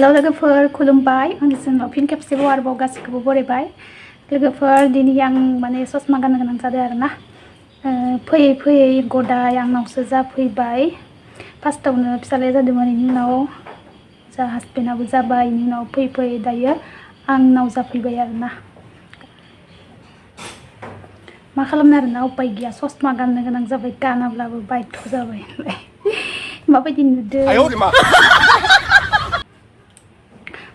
Hello लोगोफोर खुलुमबाय आंनि चेनेलाव फिन खेबसेबाव आरोबाव गासिखौबो बरायबाय लोगोफोर दिनै आं माने ससमा गाननो गोनां जादों आरोना फैयै फैयै गदाय आंनावसो जाफैबाय फार्स्टआवनो फिसालाया जादोंमोन बेनि उनाव जा हासबेन्डआबो जाबाय बेनि उनाव फैयै फैयै दायो आंनाव जाफैबाय आरोना मा खालामनो आरोना उपाय गैया ससमा गाननो गोनां जाबाय गानाब्लाबो बायध' जाबाय माबायदि नुदों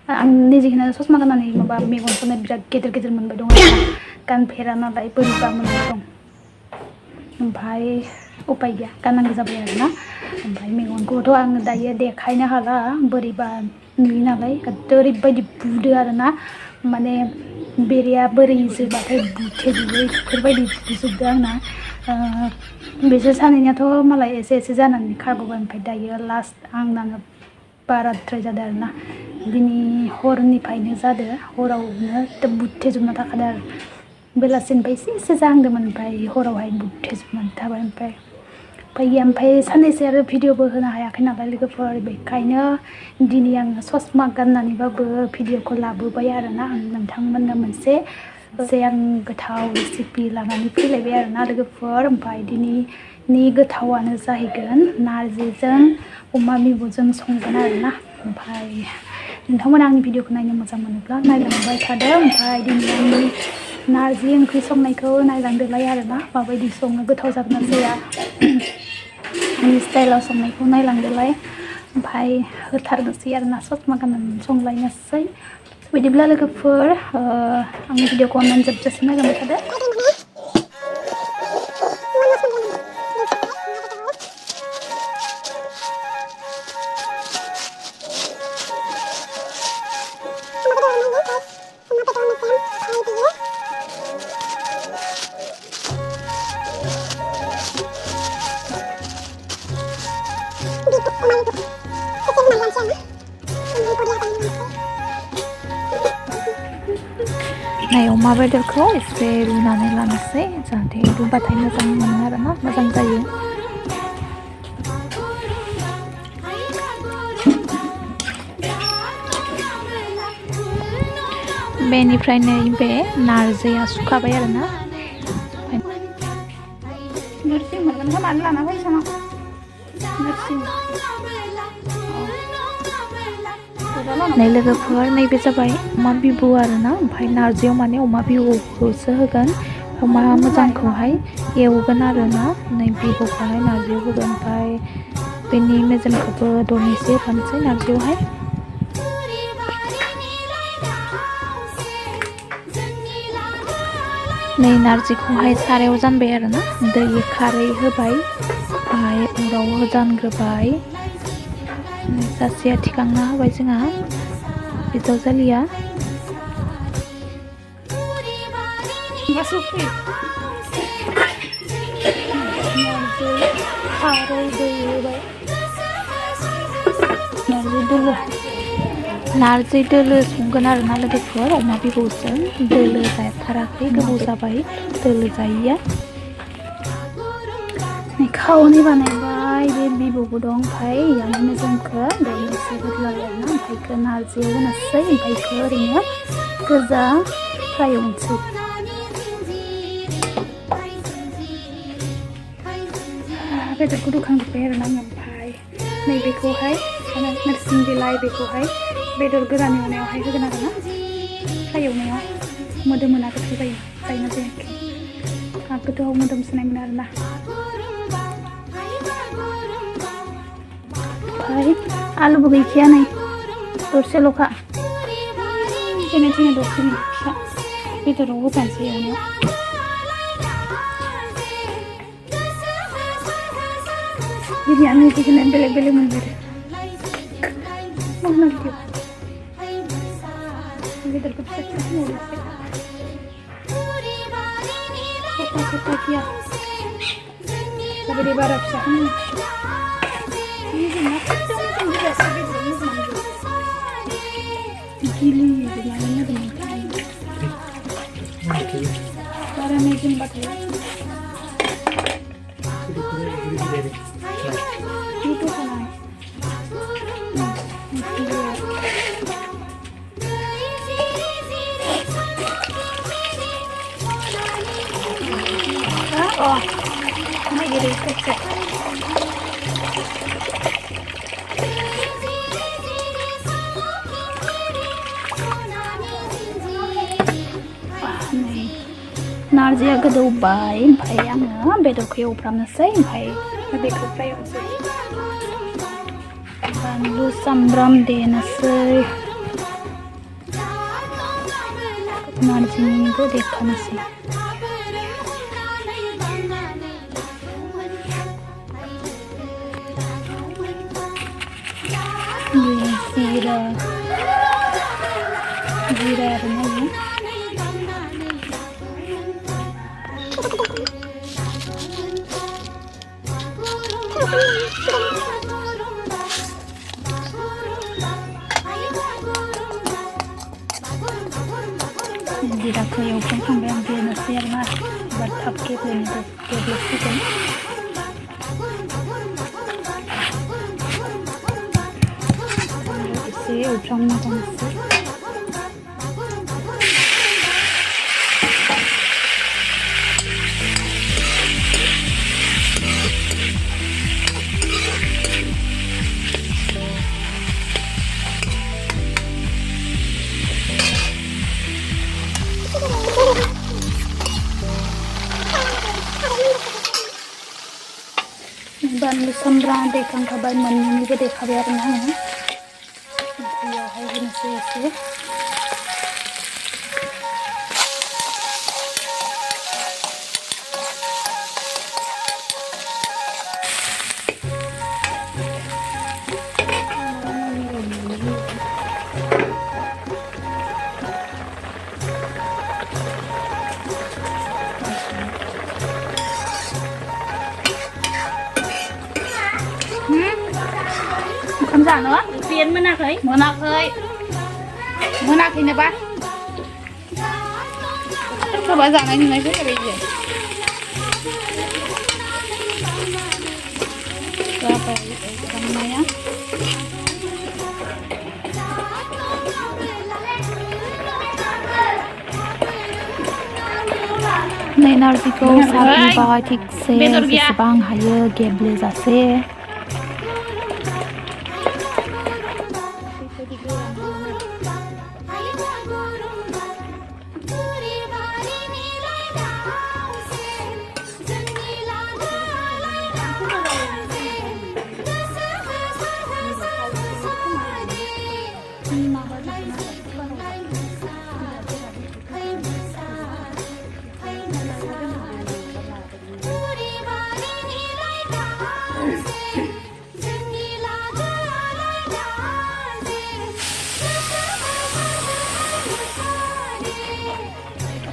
आं निजेखौनो ससमा गाननानै माबा मेगनखौनो बिराद गेदेर गेदेर मोनबाय दं आरोना गानफेरा नालाय बोरैबा मोनबाय दं ओमफ्राय उपाय गैया गाननांगौ जाबाय आरोना ओमफ्राय मेगनखौथ' आङो दायो देखायनो हाला बोरैबा नुयो नालाय ओरैबायदि बुदो आरोना माने बेरेया बोरै जोबाथाय बुथेजोबो बेफोरबायदि बुजोबदो आंना बिसोर सानैनियाथ' मालाय एसे एसे जानानै खारग'बाय ओमफ्राय दायो लास्ट आंनानो बाराद्राय जादों आरोना दिनै हरनिफ्रायनो जादों हरावनो बुथेजोबना थाखादों आरो बेलासिनिफ्राय एसे एसे जाहांदोंमोन ओमफ्राय हरावहाय बुथेजोबनानै थाबाय ओमफ्राय साननैसो आरो भिडिअबो होनो हायाखै नालाय लोगोफोर बेखायनो दिनै आङो ससमा गाननानैबाबो भिडिअखौ लाबोबाय आरोना आं नोंथांमोननो मोनसे आं गोथाव रेसिपि लानानै फैलायबाय आरोना लोगोफोर ओमफ्राय दिनैनि गोथावानो जाहैगोन नारजिजों अमा बिबुजों संगोन आरोना ओमफ्राय नोंथांमोना आंनि भिडिअखौ नायनो मोजां मोनोब्ला नायलांबाय थादों ओमफ्राय दिनै आंनि नारजि ओंख्रि संनायखौ नायलांदोलाय आरोना माबायदि सङो गोथाव जागोन ना जाया आंनि स्टाइलाव संनायखौ नायलांदोलाय ओमफ्राय होथारनोसै आरोना ससमा गाननानै संलायनोसै बिदिब्ला लोगोफोर आंनि भिडिअखौ अननानै जोबजासिम नायलांबाय थादो अमा बेदरखौ एसे रुनानै लानोसै जाहाथे रुबाथाय मोजां मोनो आरोना मोजां जायो बेनिफ्रायनो बे नारजिया सुखाबाय आरोना नोरसिं मोनगोन खोमानो लाना फैसानाव नोरसिं नै लोगोफोर नैबे जाबाय अमा बिबु आरोना ओमफ्राय नारजियाव माने अमा बिबुखौसो होगोन अमा मोजांखौहाय एवगोन आरोना नै बिबुखौहाय नारजियाव होगोन ओमफ्राय बेनि मेजेमखौबो दरनैसो होफानोसै नारजियावहाय नै नारजिखौहाय सारायाव जानबाय आरोना दै खारै होबाय ओमफ्राय अराव जानग्रोबाय सासेया थिखांना होबाय जोंहा बिजाव जालिया नारजि दोलो संगोन आरोना लोगोफोर अमा बिबुजों दोलो जाथाराखै गोबाव जाबाय दोलो जायैया खावनै बानायबाय बे बिबुबो दं ओमफ्राय यानो मेजेमखौ दरनैसो होलाबाय आरोना ओमफ्राय नारजियाव होनोसै ओमफ्राय ओरैनो गोजा फ्राय एवनोसै बेदरखौ रुखांजोब्बाय आरोना ओमफ्राय नैबेखौहाय नोरसिं बिलाइ बेखौहाय बेदर गोरान एवनायावहाय होगोन आरोना फ्राय एवनायाव मोदोमोना गोथाव जायो जायोना जायाखै गोथाव मोदोमसोनाय मोनो आरोना ओमफ्राय आलुबो गैखाया नै दरसेल'खा जेने थेने दरसेनि फिसा बेदराव होफानोसै एवनायाव दिनै आं निजेखौनो बेलेग बेलेग मोनबोदों बेदरखौ फिसा फिसा होनोसै सफा गैया बेबायदि बारा फिसा होनो बारा मेजेमबाथाय May gilid ko. Narji agak ubay, ompay ang bedorko eवफ्रामनोसै ompay बेखौ फ्राय एवनोसै बानलु सामब्राम देनोसै नारजिनिबो देखानोसै जीरा आरोना बेयो जिराखौ एवफ्रामखांबाय आं देनोसै आरोना एबार थाब गेब्लेसिगोन एसे एवफ्रामना दोननोसै बानलु सामब्राम देखांखाबाय मोननैनिबो देखाबाय आरोना आङो ओमफ्राय होनोसै एसे जानो पेन मोनाखैनोबा सोरबा जानाय नुनायसो बेबायदि जाबाय एवफ्रामनाया नै नारजिखौ साग्लिबाय थिगसे जेसेबां हायो गेब्लेजासे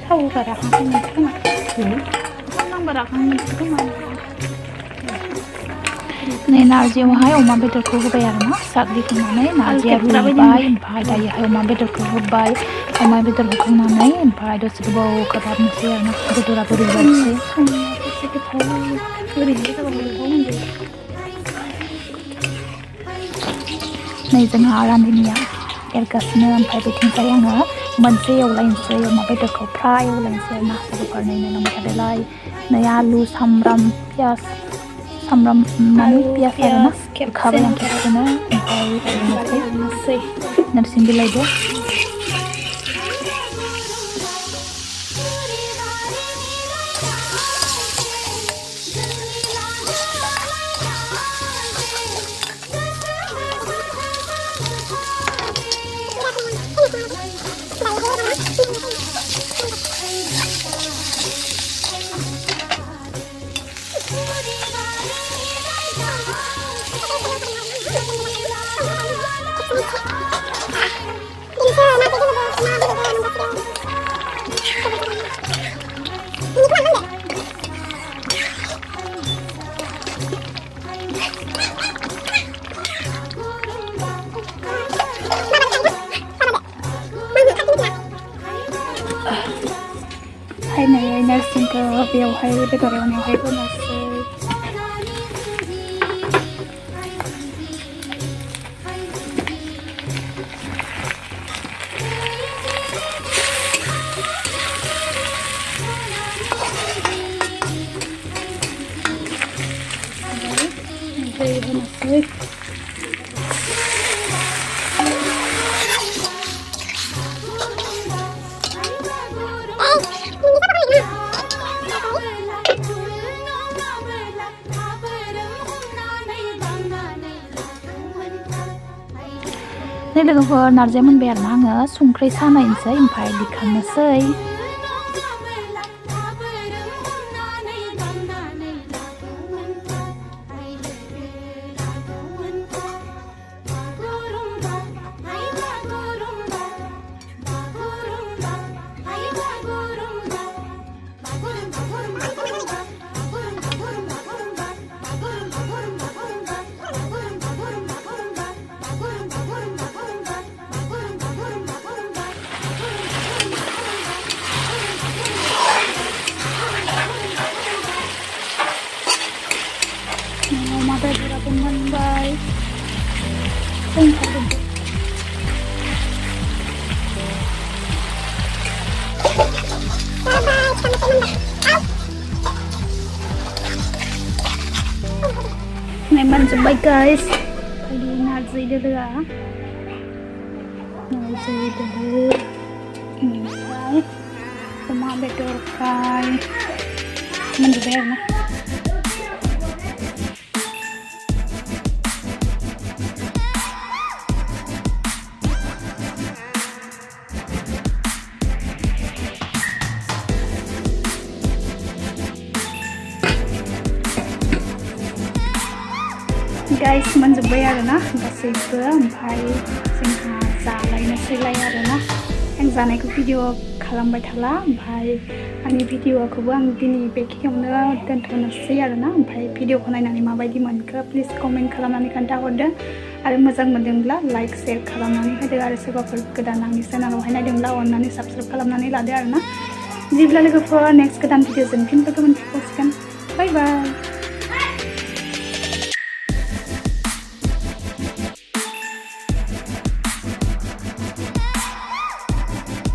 थाव बाराखांनाय मोनसे खोमा थाव बाराखांनाय मोनसे खोमा नै नारजियावहाय अमा बेदरखौ होबाय आरोना साग्लिखांनानै नारजिया रुबाय ओमफ्राय दायोहाय अमा बेदरखौ होबाय अमा बेदर होखांनानै ओमफ्राय दसे गोबाव खोबहाबनोसै आरोना बेदराबो रुइबायसै नै जोंहा रान्दिनिया एरगासिनो ओमफ्राय बेथिंजाय आङो मोनसे एवलायनोसै अमा बेदरखौ फ्राय एवलायनोसै आरोना लोगोफोरनै नायलांबाय थादोलाय नै आलु सामब्राम पियास सामब्राम पियास आरोना होखाबाय आं खेबसेनो ओमफ्राय एवनोसै नोरसिं बिलाइबो हायनाय नोरसिंखौ बेयावहाय बेदर एवनायावहाय होनोसै दै होनोसै लोगोफोर नारजिया मोनबाय आरोना आङो संख्रि सानायनोसै ओमफ्राय दिखांनोसै अमा बेदराबो मोनबाय मोनजोब्बाय गाइस ओमफ्राय नारजि दोलोआ ओमफ्राय अमा बेदर फ्राय मोनजोब्बाय आरोना गाइस मोनजोब्बाय आरोना गासैबो ओमफ्राय जोंहा जालायनोसैलाय आरोना आं जानायखौ भिडिअ खालामबाय थाला ओमफ्राय आंनि भिडिअखौबो आं दिनै बेखिनियावनो दोनथ'नोसै आरोना ओमफ्राय भिडिअखौ नायनानै माबायदि मोनखो प्लिज कमेन्ट खालामनानै खोन्थाहरदो आरो मोजां मोनदोंब्ला लाइक शेयार खालामनानै होदो आरो सोरबाफोर गोदान आंनि चेनेलावहाय नायदोंब्ला अननानै साबस्क्राइब खालामनानै लादो आरोना जेब्ला लोगोफोर नेक्स्ट गोदान भिडिअजों फिन लोगो